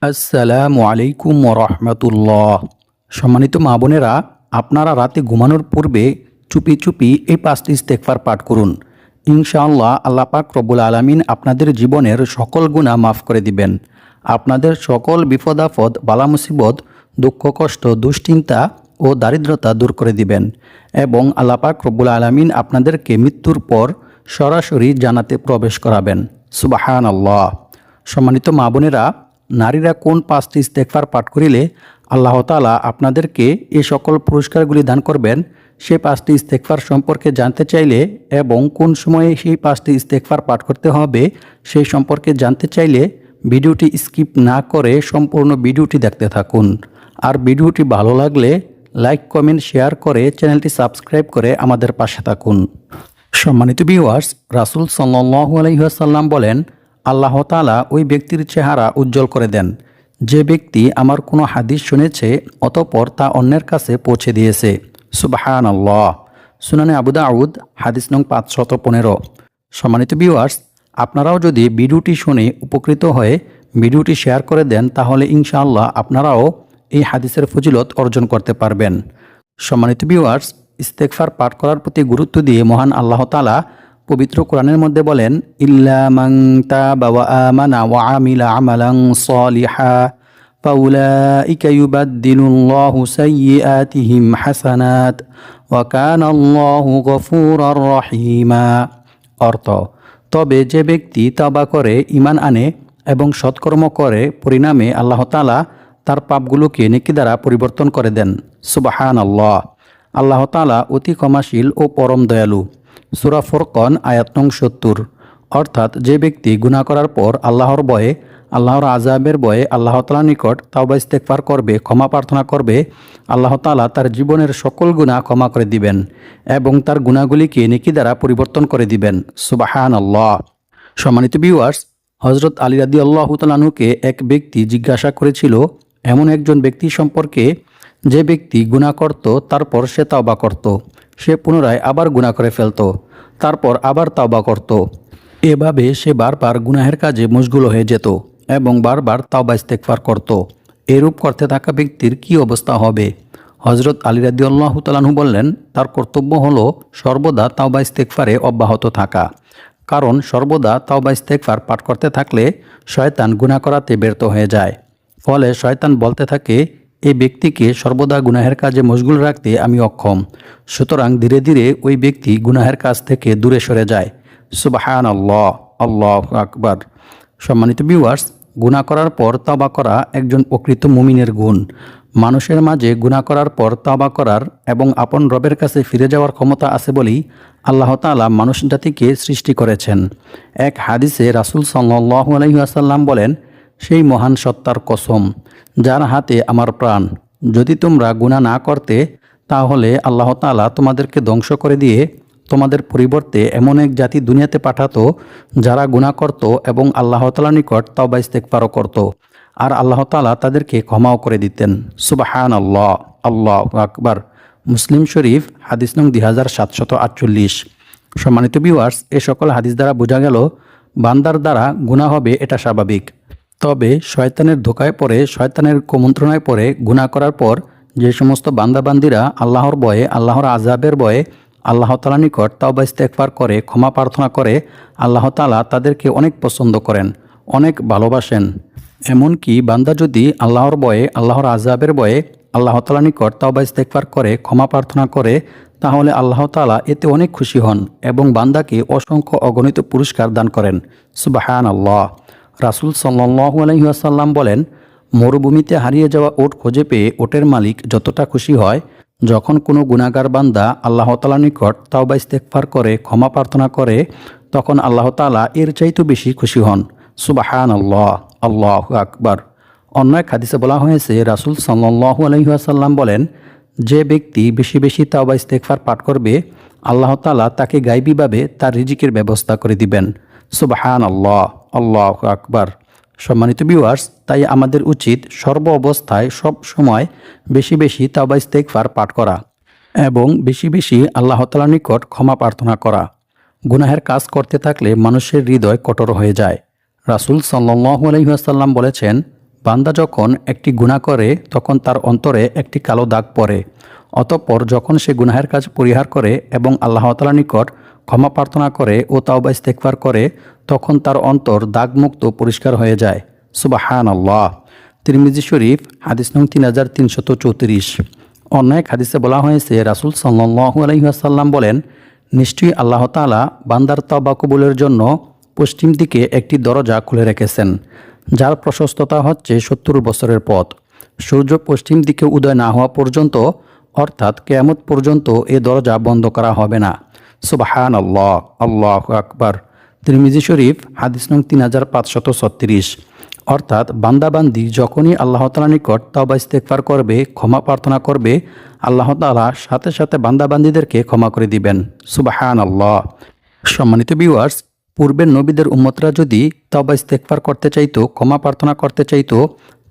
আসসালামু আলাইকুম ওরহমতুল্লাহ। সম্মানিত মা বোনেরা, আপনারা রাতে ঘুমানোর পূর্বে চুপি চুপি এই 5টি ইস্তেগফার পাঠ করুন। ইনশাআল্লাহ আল্লাহ পাক রব্বুল আলামিন আপনাদের জীবনের সকল গুনাহ মাফ করে দিবেন। আপনাদের সকল বিপদ-আপদ, বালা মুসিবত, দুঃখ কষ্ট, দুশ্চিন্তা ও দারিদ্রতা দূর করে দিবেন এবং আল্লাহ পাক রব্বুল আলামিন আপনাদেরকে মৃত্যুর পর সরাসরি জান্নাতে প্রবেশ করাবেন। সুবহানাল্লাহ। সম্মানিত মা বোনেরা, নারীরা কোন 5টি ইস্তেগফার পাঠ করিলে আল্লাহ তাআলা আপনাদেরকে এই সকল পুরস্কারগুলি দান করবেন, সেই 5টি ইস্তেগফার সম্পর্কে জানতে চাইলে এবং কোন সময়ে সেই 5টি ইস্তেগফার পাঠ করতে হবে সেই সম্পর্কে জানতে চাইলে ভিডিওটি স্কিপ না করে সম্পূর্ণ ভিডিওটি দেখতে থাকুন। আর ভিডিওটি ভালো লাগলে লাইক, কমেন্ট, শেয়ার করে চ্যানেলটি সাবস্ক্রাইব করে আমাদের পাশে থাকুন। সম্মানিত ভিউয়ার্স, রাসূল সাল্লাল্লাহু আলাইহি ওয়াসাল্লাম বলেন, আল্লাহ তাআলা ওই ব্যক্তির চেহারা উজ্জ্বল করে দেন যে ব্যক্তি আমার কোনো হাদিস শুনেছে অতঃপর তা অন্যের কাছে পৌঁছে দিয়েছে। সুবহানাল্লাহ। সুনানে আবু দাউদ হাদিস নং 515। সম্মানিত ভিউয়ার্স, আপনারাও যদি ভিডিওটি শুনে উপকৃত হয়ে ভিডিওটি শেয়ার করে দেন তাহলে ইনশাআল্লাহ আপনারাও এই হাদিসের ফজিলত অর্জন করতে পারবেন। সম্মানিত ভিউয়ার্স, ইস্তেগফার পাঠ করার প্রতি গুরুত্ব দিয়ে মহান আল্লাহ তাআলা পবিত্র কোরআনের মধ্যে বলেন, ইল্লা মান তাবা ওয়া আমানা ওয়া আমিলা আমালান সালিহা ফাউলাইকা ইউবাদদিলুল্লাহু সাইয়্যাতিহিম হাসানাত ওয়া কানাল্লাহু গফুরার রহিমা। অর্থ, তবে যে ব্যক্তি তওবা করে, ঈমান আনে এবং সৎকর্ম করে, পরিণামে আল্লাহ তাআলা তার পাপগুলোকে নেকি দ্বারা পরিবর্তন করে দেন। সুবহানাল্লাহ। আল্লাহ তাআলা অতি ক্ষমাশীল ও পরম দয়ালু। সূরা ফুরকান আয়াত নং 70। অর্থাৎ যে ব্যক্তি গুনাহ করার পর আল্লাহর ভয়ে, আল্লাহর আযাবের ভয়ে আল্লাহ তাআলার নিকট তাওবা ইস্তেগফার করবে, ক্ষমা প্রার্থনা করবে, আল্লাহ তাআলা তার জীবনের সকল গুনাহ ক্ষমা করে দিবেন এবং তার গুনাহগুলিকে নেকি দ্বারা পরিবর্তন করে দিবেন। সুবহানাল্লাহ। সম্মানিত ভিউয়ার্স, হযরত আলী রাদিয়াল্লাহু তাআলা আনহুকে এক ব্যক্তি জিজ্ঞাসা করেছিল এমন একজন ব্যক্তি সম্পর্কে যে ব্যক্তি গুনাহ করত, তারপর সে তাওবা করত, সে পুনরায় আবার গুনাহ করে ফেলত, তারপর আবার তাওবা করত। এভাবে সে বারবার গুনাহের কাজে মশগুল হয়ে যেত এবং বারবার তাওবা ইস্তেগফার করত। এরূপ করতে থাকা ব্যক্তির কি অবস্থা হবে? হযরত আলী রাদিয়াল্লাহু তাআলা আনহু বললেন, তার কর্তব্য হলো সর্বদা তাওবা ইস্তেগফারে অব্যাহত থাকা। কারণ সর্বদা তাওবা ইস্তেগফার পাঠ করতে থাকলে শয়তান গুনাহ করাতে ব্যর্থ হয়ে যায়। ফলে শয়তান বলতে থাকে, এই ব্যক্তিকে সর্বদা গুনাহের কাজে মশগুল রাখতে আমি অক্ষম, সুতরাং ধীরে ধীরে ওই ব্যক্তি গুনাহের কাজ থেকে দূরে সরে যায়। সুবহানাল্লাহ, আল্লাহু আকবার। সম্মানিত ভিউয়ার্স, গুনাহ করার পর তওবা করা একজন প্রকৃত মুমিনের গুণ। মানুষের মাঝে গুনাহ করার পর তওবা করার এবং আপন রবের কাছে ফিরে যাওয়ার ক্ষমতা আছে বলেই আল্লাহ তাআলা মানুষ জাতিকে সৃষ্টি করেছেন। এক হাদিসে রাসূল সাল্লাল্লাহু আলাইহি ওয়াসাল্লাম বলেন, সেই মহান সত্তার কসম যার হাতে আমার প্রাণ, যদি তোমরা গুনাহ না করতে তাহলে আল্লাহ তাআলা তোমাদেরকে ধ্বংস করে দিয়ে তোমাদের পরিবর্তে এমন এক জাতি দুনিয়াতে পাঠাতো যারা গুনাহ করত এবং আল্লাহ তাআলার নিকট তাওবা ইস্তেগফারও করত, আর আল্লাহ তাআলা তাদেরকে ক্ষমাও করে দিতেন। সুবহানাল্লাহ, আল্লাহু আকবার। মুসলিম শরীফ হাদিস নং 2748। সম্মানিত ভিউয়ার্স, এই সকল হাদিস দ্বারা বোঝা গেল বান্দার দ্বারা গুনাহ হবে এটা স্বাভাবিক। তবে শয়তানের ধোকায় পড়ে, শয়তানের কুমন্ত্রণায় পড়ে গুনাহ করার পর যে সমস্ত বান্দাবান্দিরা আল্লাহর ভয়ে, আল্লাহর আযাবের ভয়ে আল্লাহ তাআলার নিকট তাওবা ইস্তেগফার করে, ক্ষমা প্রার্থনা করে, আল্লাহ তাআলা তাদেরকে অনেক পছন্দ করেন, অনেক ভালোবাসেন। এমনকি বান্দা যদি আল্লাহর ভয়ে, আল্লাহর আযাবের ভয়ে আল্লাহ তাআলার নিকট তাওবা ইস্তেগফার করে, ক্ষমা প্রার্থনা করে, তাহলে আল্লাহ তাআলা এতে অনেক খুশি হন এবং বান্দাকে অসংখ্য অগণিত পুরস্কার দান করেন। সুবহানাল্লাহ। রাসূল সাল্লাল্লাহু আলাইহি ওয়াসাল্লাম বলেন, মরুভূমিতে হারিয়ে যাওয়া ওট খুঁজে পেয়ে ওটের মালিক যতটা খুশি হয়, যখন কোনো গুনাহগার বান্দা আল্লাহ তাআলার নিকট তাওবা ইস্তেগফার করে, ক্ষমা প্রার্থনা করে, তখন আল্লাহ তাআলা এর চাইতে বেশি খুশি হন। সুবহানাল্লাহ, আল্লাহু আকবার। অন্য এক হাদিসে বলা হয়েছে, রাসূল সাল্লাল্লাহু আলাইহি ওয়াসাল্লাম বলেন, যে ব্যক্তি বেশি বেশি তাওবা ইস্তেগফার পাঠ করবে আল্লাহ তাআলা তাকে গায়বীভাবে তার রিজিকের ব্যবস্থা করে দিবেন। সুবহানাল্লাহ, আল্লাহু আকবার। সম্মানিত ভিউয়ার্স, তাই আমাদের উচিত সর্ব অবস্থায় সব সময় বেশি বেশি তাওবা ইস্তেগফার পাঠ করা এবং বেশি বেশি আল্লাহ তাআলার নিকট ক্ষমা প্রার্থনা করা। গুনাহের কাজ করতে থাকলে মানুষের হৃদয় কঠোর হয়ে যায়। রাসূল সাল্লাল্লাহু আলাইহি ওয়াসাল্লাম বলেছেন, বান্দা যখন একটি গুনাহ করে তখন তার অন্তরে একটি কালো দাগ পড়ে। অতঃপর যখন সে গুনাহের কাজ পরিহার করে এবং আল্লাহ তাআলার নিকট ক্ষমা প্রার্থনা করে ও তাওবা ইস্তেগফার করে, তখন তার অন্তর দাগমুক্ত পরিষ্কার হয়ে যায়। সুবহানাল্লাহ। তিরমিজি শরীফ হাদিস নং 3334। অন্য এক হাদিসে বলা হয়েছে, রাসূল সাল্লাল্লাহু আলাইহি ওয়াসাল্লাম বলেন, নিশ্চয়ই আল্লাহ তাআলা বান্দার তওবা কবুলের জন্য পশ্চিম দিকে একটি দরজা খুলে রেখেছেন, যার প্রশস্ততা হচ্ছে 70 বছরের পথ। সূর্য পশ্চিম দিকে উদয় না হওয়া পর্যন্ত, অর্থাৎ কিয়ামত পর্যন্ত এ দরজা বন্ধ করা হবে না। সুবহানাল্লাহ, আল্লাহু আকবার। তিরমিজি শরীফ হাদিস নং 3536। অর্থাৎ বান্দাবান্দি যখনই আল্লাহ তাআলার নিকট তাওবা ইস্তেগফার করবে, ক্ষমা প্রার্থনা করবে, আল্লাহ তাআলা সাথে সাথে বান্দাবান্দিদেরকে ক্ষমা করে দিবেন। সুবহানাল্লাহ। সম্মানিত ভিউয়ার্স, পূর্বের নবীদের উম্মতরা যদি তাওবা ইস্তেগফার করতে চাইতো, ক্ষমা প্রার্থনা করতে চাইতো,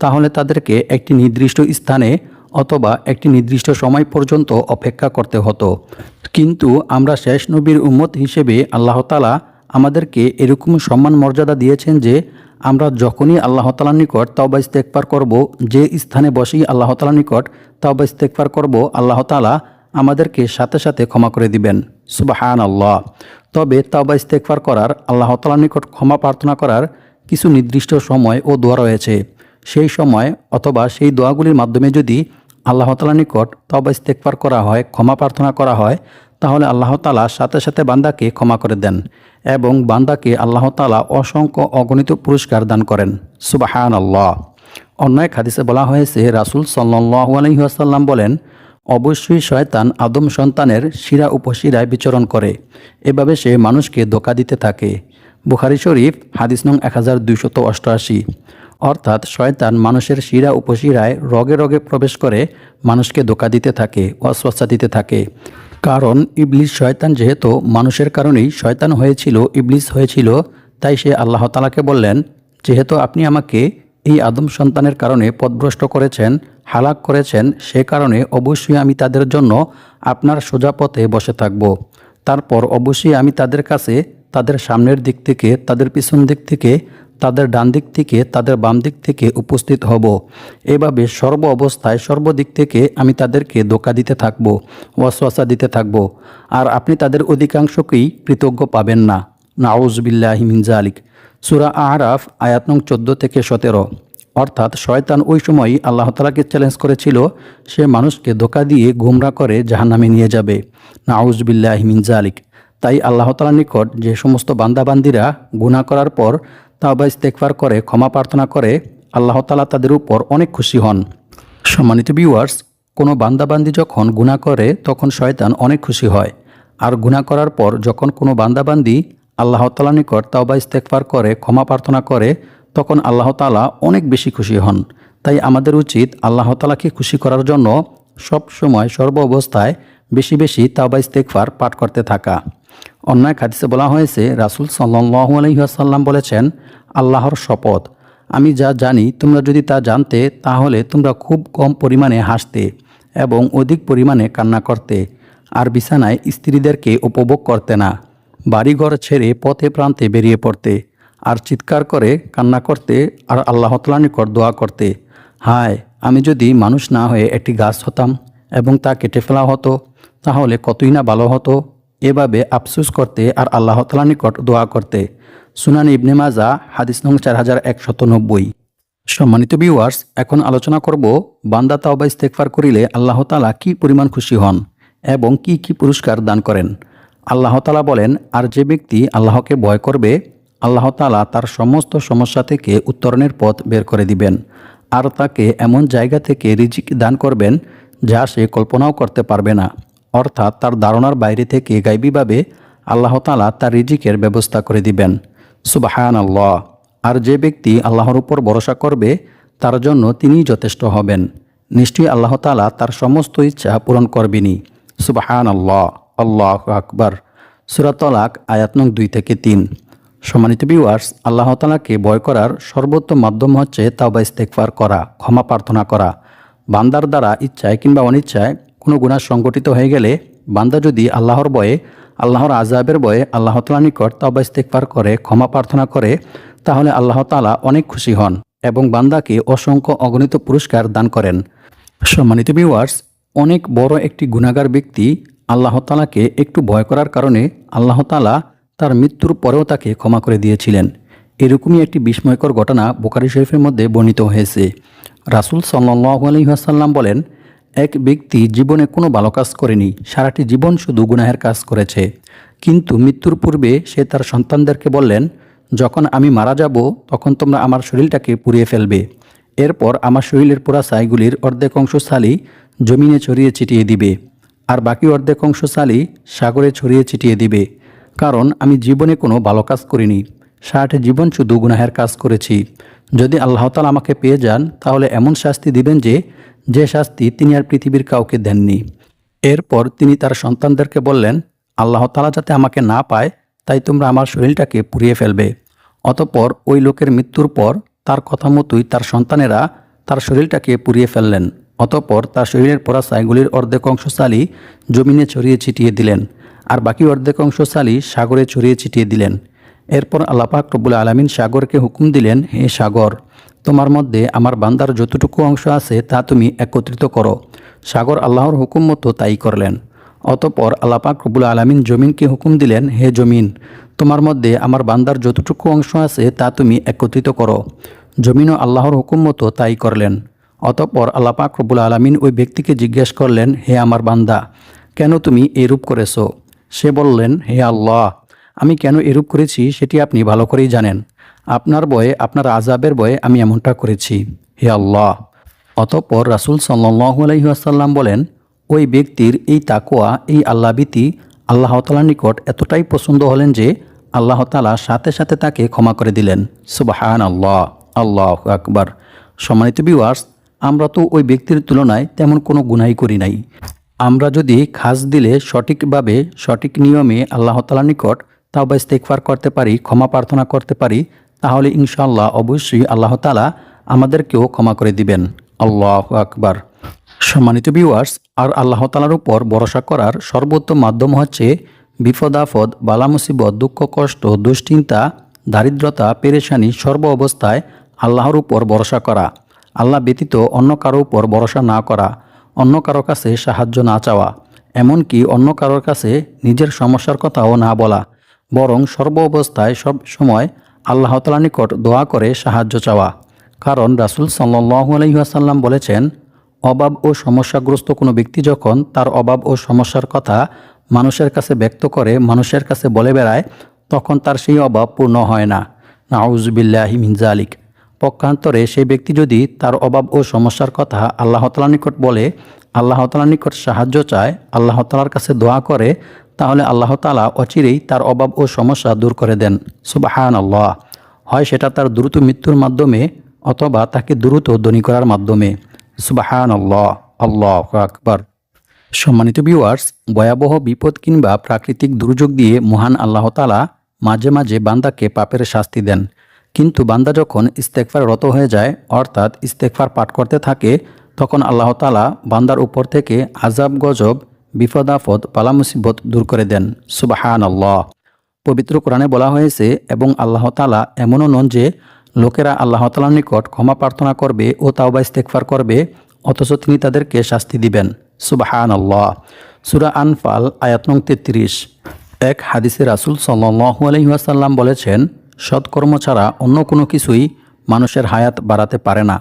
তাহলে তাদেরকে একটি নির্দিষ্ট স্থানে অথবা একটি নির্দিষ্ট সময় পর্যন্ত অপেক্ষা করতে হতো। কিন্তু আমরা শেষ নবীর উম্মত হিসেবে আল্লাহ তাআলা আমাদেরকে এরকম সম্মান মর্যাদা দিয়েছেন যে আমরা যখনই আল্লাহ তাআলার নিকট তাওবা ইস্তেগফার করব, যে স্থানে বসেই আল্লাহ তাআলার নিকট তাওবা ইস্তেগফার করব, আল্লাহ তাআলা আমাদেরকে সাথে সাথে ক্ষমা করে দিবেন। সুবহানাল্লাহ। তবে তাওবা ইস্তেগফার করার, আল্লাহ তাআলার নিকট ক্ষমা প্রার্থনা করার কিছু নির্দিষ্ট সময় ও দোয়া রয়েছে। সেই সময় অথবা সেই দোয়াগুলির মাধ্যমে যদি আল্লাহ তাআলার নিকট তাওবা ইস্তেগফার করা হয়, ক্ষমা প্রার্থনা করা হয়, তাহলে আল্লাহ তাআলা সাথে সাথে বান্দাকে ক্ষমা করে দেন এবং বান্দাকে আল্লাহ তাআলা অসংখ্য অগণিত পুরস্কার দান করেন। সুবহানাল্লাহ। অন্য এক হাদিসে বলা হয়েছে, রাসূল সাল্লাল্লাহু আলাইহি ওয়াসাল্লাম বলেন, অবশ্যই শয়তান আদম সন্তানের শিরা উপশিরায় বিচরণ করে, এভাবে সে মানুষকে ধোঁকা দিতে থাকে। বুখারী শরীফ হাদিস নং 1288। অর্থাৎ শয়তান মানুষের শিরা উপশিরায় রগে রগে প্রবেশ করে মানুষকে ধোঁকা দিতে থাকে, ওয়াসওয়াসা দিতে থাকে। কারণ ইবলিস শয়তান যেহেতু মানুষের কারণেই শয়তান হয়েছিল, ইবলিস হয়েছিল, তাই সে আল্লাহ তাআলাকে বললেন, যেহেতু আপনি আমাকে এই আদম সন্তানের কারণে পথভ্রষ্ট করেছেন, হালাক করেছেন, সে কারণে অবশ্যই আমি তাদের জন্য আপনার সোজা পথে বসে থাকব। তারপর অবশ্যই আমি তাদের কাছে তাদের সামনের দিক থেকে, তাদের পিছন দিক থেকে, তাদের ডান দিক থেকে, তাদের বাম দিক থেকে উপস্থিত হব। এভাবে সর্ব অবস্থায় সর্বদিক থেকে আমি তাদেরকে ধোঁকা দিতে থাকব, ওয়াসওয়াসা দিতে থাকব, আর আপনি তাদের অধিকাংশকেই কৃতজ্ঞ পাবেন না। নাউযুবিল্লাহি মিন যালিক। সূরা আরাফ আয়াত নং 14 থেকে 17। অর্থাৎ শয়তান ওই সময়ই আল্লাহ তাআলাকে চ্যালেঞ্জ করেছিল, সে মানুষকে ধোঁকা দিয়ে গোমরা করে জাহান্নামে নিয়ে যাবে। নাউযুবিল্লাহি মিন যালিক। তাই আল্লাহ তাআলার নিকট যে সমস্ত বান্দাবান্দিরা গুনাহ করার পর তাওবা ইস্তেগফার করে, ক্ষমা প্রার্থনা করে, আল্লাহ তাআলা তাদের উপর অনেক খুশি হন। সম্মানিত ভিউয়ার্স, কোনো বান্দাবান্দি যখন গুনাহ করে তখন শয়তান অনেক খুশি হয়, আর গুনাহ করার পর যখন কোনো বান্দাবান্দি আল্লাহ তাআলার নিকট তাওবা ইস্তেগফার করে, ক্ষমা প্রার্থনা করে, তখন আল্লাহ তাআলা অনেক বেশি খুশি হন। তাই আমাদের উচিত আল্লাহ তাআলাকে খুশি করার জন্য সব সময় সর্ব অবস্থায় বেশি বেশি তাওবা ইস্তেগফার পাঠ করতে থাকা। অন্য এক হাদিসে বলা হয়েছে, রাসূল সাল্লাল্লাহু আলাইহি ওয়াসাল্লাম বলেছেন, আল্লাহর শপথ, আমি যা জানি তোমরা যদি তা জানতে, তাহলে তোমরা খুব কম পরিমাণে হাসতে এবং অধিক পরিমাণে কান্না করতে, আর বিছানায় স্ত্রীদেরকে উপভোগ করতে না, বাড়িঘর ছেড়ে পথে প্রান্তে বেরিয়ে পড়তে, আর চিৎকার করে কান্না করতে, আর আল্লাহ তাআলার নিকট দোয়া করতে, হায় আমি যদি মানুষ না হয়ে একটি গাছ হতাম এবং তা কেটে ফেলা হতো, তাহলে কতই না ভালো হতো। এভাবে আফসোস করতে আর আল্লাহ তাআলার নিকট দোয়া করতে। সুনান ইবনে মাজাহ হাদিস নং 4190। সম্মানিত ভিউয়ার্স, এখন আলোচনা করব বান্দা তাওবা ইস্তেগফার করিলে আল্লাহ তাআলা কি পরিমাণ খুশি হন এবং কি কি পুরস্কার দান করেন। আল্লাহ তাআলা বলেন, আর যে ব্যক্তি আল্লাহকে ভয় করবে, আল্লাহ তাআলা তার সমস্ত সমস্যা থেকে উত্তরণের পথ বের করে দিবেন, আর তাকে এমন জায়গা থেকে রিজিক দান করবেন যা সে কল্পনাও করতে পারবে না। অর্থাৎ তার ধারণার বাইরে থেকে গায়বীভাবে আল্লাহ তাআলা তার রিজিকের ব্যবস্থা করে দিবেন। সুবহানাল্লাহ। আর যে ব্যক্তি আল্লাহর উপর ভরসা করবে, তার জন্য তিনিই যথেষ্ট হবেন। নিশ্চয়ই আল্লাহ তাআলা তার সমস্ত ইচ্ছা পূরণ করবেনই। সুবহানাল্লাহ, আল্লাহু আকবার। সূরা তালাক আয়াত নং 2 থেকে 3। সম্মানিত ভিউয়ার্স, আল্লাহ তাআলাকে ভয় করার সর্বোত্তম মাধ্যম হচ্ছে তাওবা ইস্তেগফার করা, ক্ষমা প্রার্থনা করা। বান্দার দ্বারা ইচ্ছায় কিংবা অনিচ্ছায় কোনো গুনাহ সংগঠিত হয়ে গেলে বান্দা যদি আল্লাহর ভয়ে, আল্লাহর আযাবের ভয়ে আল্লাহ তাআলার নিকট তাওবা ইস্তেগফার করে, ক্ষমা প্রার্থনা করে, তাহলে আল্লাহ তাআলা অনেক খুশি হন। এবং বান্দাকে অসংখ্য অগণিত পুরস্কার দান করেন। সম্মানিত ভিউয়ার্স, অনেক বড় একটি গুনাহগার ব্যক্তি আল্লাহ তাআলাকে একটু ভয় করার কারণে আল্লাহ তাআলা তার মৃত্যুর পরেও তাকে ক্ষমা করে দিয়েছিলেন। এরকমই একটি বিস্ময়কর ঘটনা বুখারী শরীফের মধ্যে বর্ণিত হয়েছে। রাসূল সাল্লাল্লাহু আলাইহি ওয়াসাল্লাম বলেন, এক ব্যক্তি জীবনে কোনো ভালো কাজ করেনি, সারাটি জীবন শুধু গুনাহের কাজ করেছে। কিন্তু মৃত্যুর পূর্বে সে তার সন্তানদেরকে বললেন, যখন আমি মারা যাব তখন তোমরা আমার শরীরটাকে পুড়িয়ে ফেলবে। এরপর আমার শরীরের পোড়া ছাইগুলির অর্ধেক অংশ ছালি জমিনে ছড়িয়ে ছিটিয়ে দিবে, আর বাকি অর্ধেক অংশ ছালি সাগরে ছড়িয়ে ছিটিয়ে দিবে। কারণ আমি জীবনে কোনো ভালো কাজ করিনি, সারাটি জীবন শুধু গুনাহের কাজ করেছি। যদি আল্লাহ তাআলা আমাকে পেয়ে যান তাহলে এমন শাস্তি দিবেন যে শাস্তি তিনি আর পৃথিবীর কাউকে দেননি। এরপর তিনি তার সন্তানদেরকে বললেন, আল্লাহ তাআলা যাতে আমাকে না পায় তাই তোমরা আমার শরীরটাকে পুড়িয়ে ফেলবে। অতঃপর ওই লোকের মৃত্যুর পর তার কথা মতোই তার সন্তানেরা তার শরীরটাকে পুড়িয়ে ফেললেন। অতঃপর তার শরীরের পোড়া ছাইগুলির অর্ধেক অংশ ছালি জমিনে ছড়িয়ে ছিটিয়ে দিলেন, আর বাকি অর্ধেক অংশ ছালি সাগরে ছড়িয়ে ছিটিয়ে দিলেন। এরপর আল্লাহ পাক রব্বুল আলামিন সাগরকে হুকুম দিলেন, হে সাগর, তোমার মধ্যে আমার বান্দার যতটুকু অংশ আছে তা তুমি একত্রিত করো। সাগর আল্লাহর হুকুম মতো তাই করলেন। অতঃপর আল্লাহ পাক রব্বুল আলামিন জমিনকে হুকুম দিলেন, হে জমিন, তোমার মধ্যে আমার বান্দার যতটুকু অংশ আছে তা তুমি একত্রিত করো। জমিনও আল্লাহর হুকুম মতো তাই করলেন। অতঃপর আল্লাহ পাক রব্বুল আলামিন ওই ব্যক্তিকে জিজ্ঞেস করলেন, হে আমার বান্দা, কেন তুমি এরূপ করেছো? সে বললেন, হে আল্লাহ, আমি কেন এরূপ করেছি সেটি আপনি ভালো করেই জানেন। আপনার ভয়ে, আপনার আযাবের ভয়ে আমি এমনটা করেছি, হে আল্লাহ। অতঃপর রাসূল সাল্লাল্লাহু আলাইহি ওয়াসাল্লাম বলেন, ওই ব্যক্তির এই তাকওয়া, এই আল্লাহভীতি আল্লাহ তাআলার নিকট এতটাই পছন্দ হলেন যে আল্লাহ তাআলা সাথে সাথে তাকে ক্ষমা করে দিলেন। সুবহানাল্লাহ, আল্লাহু আকবার। সম্মানিত ভিউয়ার্স, আমরা তো ওই ব্যক্তির তুলনায় তেমন কোনো গুনাহই করি নাই। আমরা যদি খাস দিলে সঠিকভাবে সঠিক নিয়মে আল্লাহ তাআলার নিকট তাওবা ইস্তেগফার করতে পারি, ক্ষমা প্রার্থনা করতে পারি, তাহলে ইনশাআল্লাহ অবশ্যই আল্লাহ তাআলা আমাদেরকেও ক্ষমা করে দিবেন। আল্লাহু আকবার। সম্মানিত ভিউয়ার্স, আর আল্লাহ তাআলার উপর ভরসা করার সর্বোত্তম মাধ্যম হচ্ছে বিপদ আপদ, বালা মুসিবত, দুঃখ কষ্ট, দুশ্চিন্তা, দারিদ্রতা, পেরেশানি সর্ব অবস্থায় আল্লাহর উপর ভরসা করা। আল্লাহ ব্যতীত অন্য কারো উপর ভরসা না করা, অন্য কারো কাছে সাহায্য না চাওয়া, এমনকি অন্য কারোর কাছে নিজের সমস্যার কথাও না বলা, বরং সর্ব অবস্থায় সব সময় আল্লাহ তাআলার নিকট দোয়া করে সাহায্য চাওয়া। কারণ রাসূল সাল্লাল্লাহু আলাইহি ওয়াসাল্লাম বলেছেন, অভাব ও সমস্যাগ্রস্ত কোনো ব্যক্তি যখন তার অভাব ও সমস্যার কথা মানুষের কাছে ব্যক্ত করে, মানুষের কাছে বলে বেড়ায়, তখন তার সেই অভাব পূর্ণ হয় না। নাউযুবিল্লাহি মিন যালিক। পক্ষান্তরে সেই ব্যক্তি যদি তার অভাব ও সমস্যার কথা আল্লাহ তাআলার নিকট বলে, আল্লাহ তাআলার নিকট সাহায্য চায়, আল্লাহ তাআলার কাছে দোয়া করে, তাহলে আল্লাহ তাআলা অচিরেই তার অভাব ও সমস্যা দূর করে দেন। সুবহানাল্লাহ। হয় সেটা তার দ্রুত মৃত্যুর মাধ্যমে অথবা তাকে দ্রুত ধনী করার মাধ্যমে। সুবহানাল্লাহ, আল্লাহু আকবার। সম্মানিত ভিউয়ার্স, ভয়াবহ বিপদ কিংবা প্রাকৃতিক দুর্যোগ দিয়ে মহান আল্লাহ তাআলা মাঝে মাঝে বান্দাকে পাপের শাস্তি দেন। কিন্তু বান্দা যখন ইস্তেগফার রত হয়ে যায়, অর্থাৎ ইস্তেগফার পাঠ করতে থাকে, তখন আল্লাহ তাআলা বান্দার উপর থেকে আযাব গজব, বিপদ আপদ, বালা মুসিবত দূর করে দেন। সুবহানাল্লাহ। পবিত্র কোরআনে বলা হয়েছে, এবং আল্লাহ তাআলা এমনও নন যে লোকেরা আল্লাহ তাআলার নিকট ক্ষমা প্রার্থনা করবে ও তাওবা ইস্তেগফার করবে অথচ তিনি তাদেরকে শাস্তি দিবেন। সুবহানাল্লাহ। সূরা আনফাল আয়াত নং 33। এক হাদিসে রাসূল সাল্লাল্লাহু আলাইহি ওয়াসাল্লাম বলেছেন, সৎকর্ম ছাড়া অন্য কোনো কিছুই মানুষের হায়াত বাড়াতে পারে না,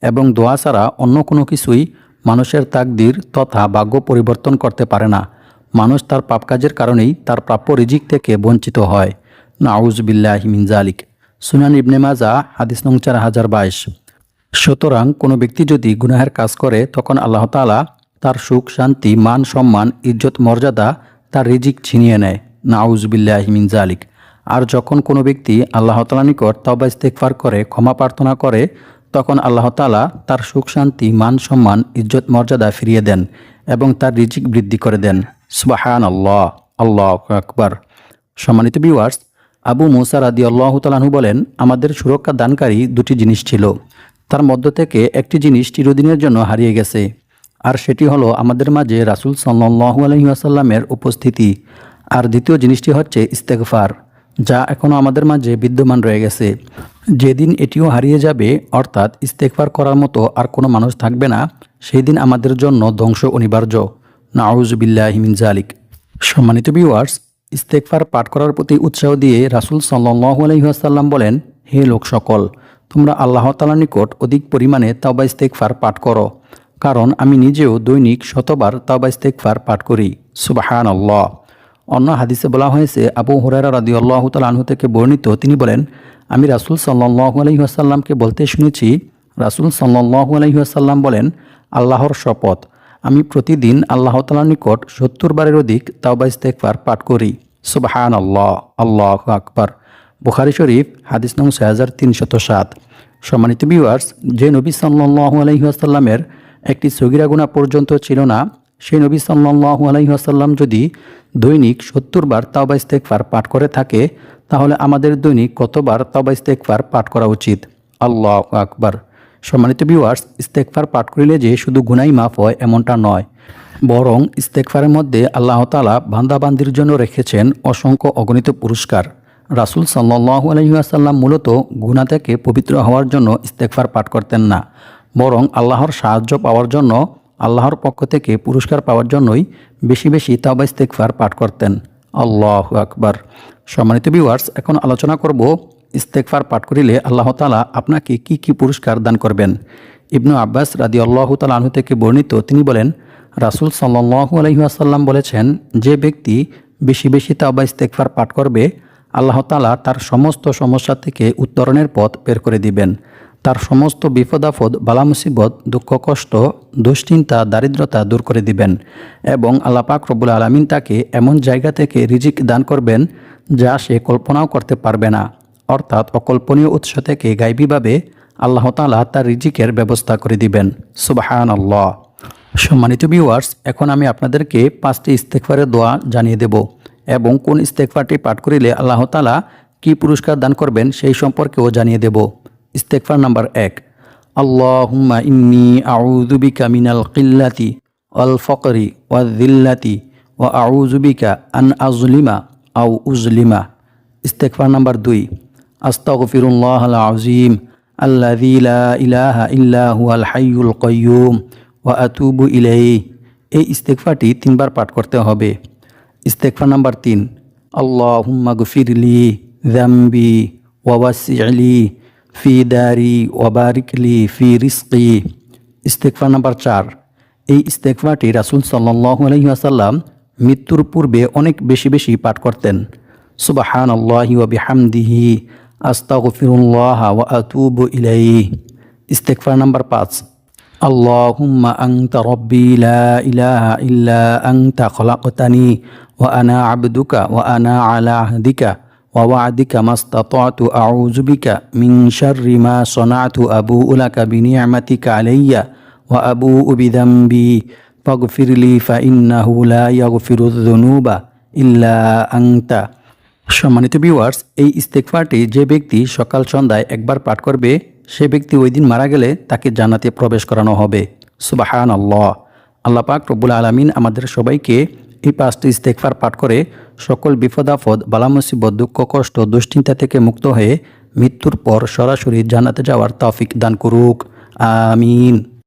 এবং দোয়া ছাড়া অন্য কোনো কিছুই মানুষের তাকদীর তথা ভাগ্য পরিবর্তন করতে পারে না। মানুষ তার পাপ কাজের কারণেই তার প্রাপ্য রিজিক থেকে বঞ্চিত হয়। নাউযুবিল্লাহি মিন যালিক। সুনান ইবনে মাজাহ হাদিস নং 4022। সুতরাং কোনো ব্যক্তি যদি গুনাহের কাজ করে তখন আল্লাহ তাআলা তার সুখ, শান্তি, মান সম্মান, ইজ্জত, মর্যাদা, তার রিজিক ছিনিয়ে নেয়। নাউযুবিল্লাহি মিন যালিক। আর যখন কোনো ব্যক্তি আল্লাহ তাআলার নিকট তাওবা ইস্তেগফার করে, ক্ষমা প্রার্থনা করে, তখন আল্লাহ তাআলা তার সুখ, শান্তি, মান সম্মান, ইজ্জত, মর্যাদা ফিরিয়ে দেন এবং তার রিজিক বৃদ্ধি করে দেন। সুবহানাল্লাহ, আল্লাহু আকবার। সম্মানিত ভিউয়ার্স, আবু মুসা রাদিয়াল্লাহু তাআলা আনহু বলেন, আমাদের সুরক্ষা দানকারী দুটি জিনিস ছিল, তার মধ্য থেকে একটি জিনিস চিরদিনের জন্য হারিয়ে গেছে, আর সেটি হলো আমাদের মাঝে রাসূল সাল্লাল্লাহু আলাইহি ওয়াসাল্লামের উপস্থিতি। আর দ্বিতীয় জিনিসটি হচ্ছে ইস্তেগফার। যা এখনও আমাদের মাঝে বিদ্যমান রয়ে গেছে। যেদিন এটিও হারিয়ে যাবে, অর্থাৎ ইস্তেগফার করার মতো আর কোনো মানুষ থাকবে না, সেই দিন আমাদের জন্য ধ্বংস অনিবার্য। নাউজুবিল্লাহি মিন জালিক। সম্মানিত ভিউয়ার্স, ইস্তেগফার পাঠ করার প্রতি উৎসাহ দিয়ে রাসূল সাল্লাল্লাহু আলাইহি ওয়াসাল্লাম বলেন, হে লোক সকল, তোমরা আল্লাহ তাআলার নিকট অধিক পরিমাণে তাওবা ইস্তেগফার পাঠ করো, কারণ আমি নিজেও দৈনিক শতবার তাওবা ইস্তেগফার পাঠ করি। সুবহানাল্লাহ। অন্য হাদিসে বলা হয়েছে, আবু হুরায়রা রাদিয়াল্লাহু তাআলা আনহু থেকে বর্ণিত, তিনি বলেন, আমি রাসূল সাল্লাল্লাহু আলাইহি ওয়াসাল্লামকে বলতে শুনেছি, রাসূল সাল্লাল্লাহু আলাইহি ওয়াসাল্লাম বলেন, আল্লাহর শপথ, আমি প্রতিদিন আল্লাহ তাআলার নিকট ৭০ বারের অধিক তাওবা ইস্তেগফার পাঠ করি। সুবহানাল্লাহ, আল্লাহু আকবার। বুখারী শরীফ, হাদিস নং ৬৩০৭। সম্মানিত ভিউয়ার্স, যে নবী সাল্লাল্লাহু আলাইহি ওয়াসাল্লামের একটি সগীরা গুনাহ পর্যন্ত ছিল না, সেই নবী সাল্লাল্লাহু আলাইহি ওয়াসাল্লাম যদি দৈনিক ৭০ বার তাওবা ইস্তেগফার পাঠ করে থাকে, তাহলে আমাদের দৈনিক কতবার তাওবা ইস্তেগফার পাঠ করা উচিত? আল্লাহু আকবার। সম্মানিত ভিউয়ার্স, ইস্তেগফার পাঠ করিলে যে শুধু গুনাই মাফ হয় এমনটা নয়, বরং ইস্তেগফারের মধ্যে আল্লাহ তাআলা বান্দাবান্দির জন্য রেখেছেন অসংখ্য অগণিত পুরস্কার। রাসূল সাল্লাল্লাহু আলাইহি ওয়াসাল্লাম মূলত গুনাহ থেকে পবিত্র হওয়ার জন্য ইস্তেগফার পাঠ করতেন না, বরং আল্লাহর সাহায্য পাওয়ার জন্য, আল্লাহর পক্ষ থেকে পুরস্কার পাওয়ার জন্যই বেশি বেশি তাওবা ইস্তেগফার পাঠ করতেন। আল্লাহু আকবার। সম্মানিত ভিউয়ার্স, এখন আলোচনা করব ইস্তেগফার পাঠ করিলে আল্লাহ তাআলা আপনাকে কি কি পুরস্কার দান করবেন। ইবনু আব্বাস রাদিয়াল্লাহু তাআলা আনহু থেকে বর্ণিত, তিনি বলেন, রাসূল সাল্লাল্লাহু আলাইহি ওয়াসাল্লাম বলেছেন, যে ব্যক্তি বেশি বেশি তাওবা ইস্তেগফার পাঠ করবে, আল্লাহ তাআলা তার সমস্ত সমস্যা থেকে উত্তরণের পথ বের করে দিবেন। তার সমস্ত বিপদ আপদ, বালা মুসিবত, দুঃখ কষ্ট, দুশ্চিন্তা, দারিদ্রতা দূর করে দিবেন এবং আল্লাহ পাক রব্বুল আলামিন তাকে এমন জায়গা থেকে রিজিক দান করবেন যা সে কল্পনাও করতে পারবে না, অর্থাৎ অকল্পনীয় উৎস থেকে গায়বীভাবে আল্লাহ তাআলা তার রিজিকের ব্যবস্থা করে দিবেন। সুবহানাল্লাহ। সম্মানিত ভিউয়ার্স, এখন আমি আপনাদেরকে 5টি ইস্তেগফারের দোয়া জানিয়ে দেব এবং কোন ইস্তেগফারটি পাঠ করিলে আল্লাহ তাআলা কি পুরস্কার দান করবেন সেই সম্পর্কেও জানিয়ে দেব। ইস্তেগফার নাম্বার 1, আল্লাহুম্মা ইন্নী আউযু বিকা মিনাল কিল্লাতি ওয়াল ফাকরি ওয়ায-যিল্লাতি ওয়া আউযু বিকা আন আযলিমা আও উযলিমা। ইস্তেগফার নাম্বার 2, আস্তাগফিরুল্লাহাল আযীম আল্লাযী লা ইলাহা ইল্লা হুয়াল হাইয়ুল কাইয়্যুম ওয়া আতুবু ইলাইহি। এই ইস্তেগফারটি 3 বার পাঠ করতে হবে। ইস্তেগফার নাম্বার 3, আল্লাহুম্মা গফিরলি যামবি ওয়া ওয়াসি'লি ফি দারি ওয়া বারিকলি ফি রিজকি। ইস্তেগফার নাম্বার 4, এই ইস্তেগফারটি রাসূল সাল্লাল্লাহু আলাইহি ওয়াসাল্লাম মৃত্যুর পূর্বে অনেক বেশি বেশি পাঠ করতেন। সুবহানাল্লাহি ওয়া বিহামদিহি আস্তাগফিরুল্লাহ ওয়া আতুবু ইলাইহি। ইস্তেগফার নাম্বার 5, আল্লাহুম্মা আনতা রাব্বি লা ইলাহা ইল্লা আনতা খলাকতানি ওয়া আনা আবদুকা ওয়া আনা আলা আহদিকা ওয়া ওয়া'দিকা মাস্তাতা'তু আউযু বিকা মিন শাররি মা সানা'তু আবু'ু লাকা বিনি'মাতিকা আলাইয়া ওয়া আবু'ু বিযামবি ফাগফিরলি ফাইন্নাহু লা ইয়াগফিরুয যুনুবা ইল্লা আনতা। সম্মানিত ভিউয়ার্স, এই ইস্তেগফারটি যে ব্যক্তি সকাল সন্ধ্যায় একবার পাঠ করবে, সে ব্যক্তি ওই দিন মারা গেলে তাকে জান্নাতে প্রবেশ করানো হবে। সুবহানাল্লাহ। আল্লাহ পাক রব্বুল আলামিন আমাদের সবাইকে এই 5টি ইস্তেগফার পাঠ করে সকল বিপদ আপদ, বালা মুসিবত, দুঃখ কষ্ট, দুশ্চিন্তা থেকে মুক্ত হয়ে মৃত্যুর পর সরাসরি জান্নাতে যাওয়ার তৌফিক দান করুক। আমিন।